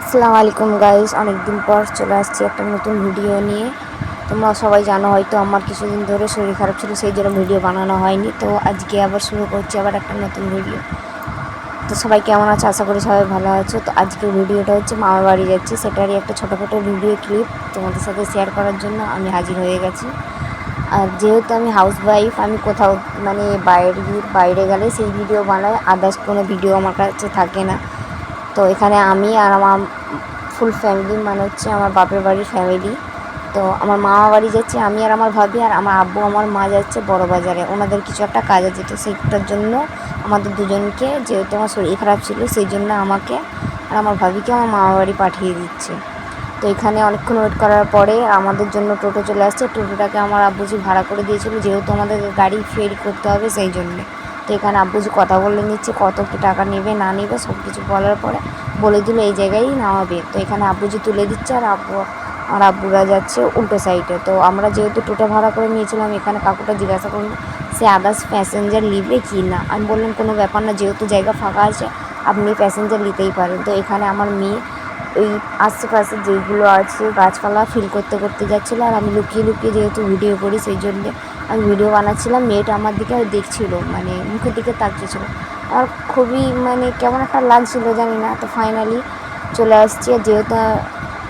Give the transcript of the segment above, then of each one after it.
আসসালামু আলাইকুম গাইস, অনেকদিন পর চলে আসছি একটা নতুন ভিডিও নিয়ে। তোমরা সবাই জানো হয়তো আমার কিছুদিন ধরে শরীর খারাপ ছিল, সেই জন্য ভিডিও বানানো হয়নি। তো আজকে আবার শুরু করছি আবার একটা নতুন ভিডিও। তো সবাই কেমন আছে? আশা করি সবাই ভালো আছো। তো আজকের ভিডিওটা হচ্ছে মামার বাড়ি যাচ্ছি, সেটারই একটা ছোটোখাটো ভিডিও ক্লিপ তোমাদের সাথে শেয়ার করার জন্য আমি হাজির হয়ে গেছি। আর যেহেতু আমি হাউস ওয়াইফ, আমি কোথাও মানে বাইরে গেলে সেই ভিডিও বানাই, আদার্স কোনো ভিডিও আমার কাছে থাকে না। তো এখানে আমি আর আমার ফুল ফ্যামিলি, মানে হচ্ছে আমার বাপের বাড়ির ফ্যামিলি। তো আমার মামা বাড়ি যাচ্ছে আমি আর আমার ভাবি, আর আমার আব্বু আমার মা যাচ্ছে বড় বাজারে, ওনাদের কিছু একটা কাজ আছে। তো সেইটার জন্য আমাদের দুজনকে, যেহেতু আমার শরীর খারাপ ছিল, সেই জন্য আমাকে আর আমার ভাবিকে আমার মামা বাড়ি পাঠিয়ে দিচ্ছে। তো এখানে অনেকক্ষণ ওয়েট করার পরে আমাদের জন্য টোটো চলে আসছে। টোটোটাকে আমার আব্বুজি ভাড়া করে দিয়েছিল, যেহেতু আমাদের গাড়ি ফেরি করতে হবে সেই জন্যে। তো এখানে আব্বুজি কথা বলে নিচ্ছে, কত কী টাকা নেবে না নেবে সব কিছু বলার পরে বলে দিল এই জায়গায় নামাবে। তো এখানে আব্বুজি তুলে দিচ্ছে, আর আব্বুরা যাচ্ছে উল্টো সাইডে। তো আমরা যেহেতু টোটো ভাড়া করে নিয়েছিলাম, এখানে কাকুটা জিজ্ঞাসা করুন সে আদার্স প্যাসেঞ্জার নিবে কি না। আমি বললাম কোনো ব্যাপার না, যেহেতু জায়গা ফাঁকা আছে আপনি প্যাসেঞ্জার নিতেই পারেন। তো এখানে আমার মেয়ে ওই আশেপাশে যেগুলো আছে গাছপালা ফিল করতে করতে যাচ্ছিলো, আর আমি লুকিয়ে লুকিয়ে যেহেতু ভিডিও করি সেই জন্যে আমি ভিডিও বানাচ্ছিলাম। মেয়েটা আমার দিকে দেখছিলো, মানে মুখের দিকে তাকিয়েছিলো। আর খুবই মানে কেমন একটা লাগছিলো জানি না। তো ফাইনালি চলে আসছি, আর যেহেতু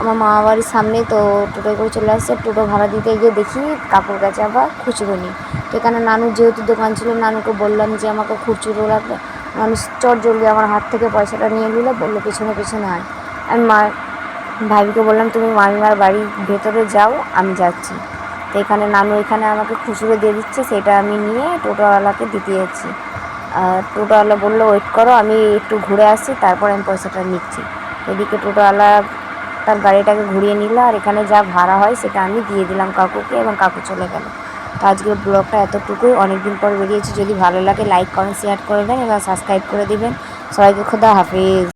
আমার মামা বাড়ির সামনে, তো টোটোয় করে চলে আসছে। টোটো ভাড়া দিতে গিয়ে দেখি কাকুর কাছে আবার খুচরো নেই। তো এখানে নানুর যেহেতু দোকান ছিল, নানুকে বললাম যে আমাকে খুচরো লাগবে। মানুষ চট জলদি আমার হাত থেকে পয়সাটা নিয়ে নিল, বললো পেছনে পেছনে আয়। আমি ভাবিকে বললাম তুমি মামিমার বাড়ির ভেতরে যাও, আমি যাচ্ছি। তো এখানে নানু এখানে আমাকে খুচরো দিয়ে দিচ্ছে, সেটা আমি নিয়ে টোটোওয়ালাকে দিতে যাচ্ছি। আর টোটোওয়ালা বললো ওয়েট করো, আমি একটু ঘুরে আসছি, তারপর আমি পয়সাটা নিচ্ছি। এদিকে টোটোওয়ালা তার গাড়িটাকে ঘুরিয়ে নিল, আর এখানে যা ভাড়া হয় সেটা আমি দিয়ে দিলাম কাকুকে, এবং কাকু চলে গেল। তো আজকের ব্লগটা এতটুকুই। অনেকদিন পর বেরিয়েছি। যদি ভালো লাগে লাইক কমেন্ট শেয়ার করে দেন এবং সাবস্ক্রাইব করে দিবেন। সবাইকে খোদা হাফেজ।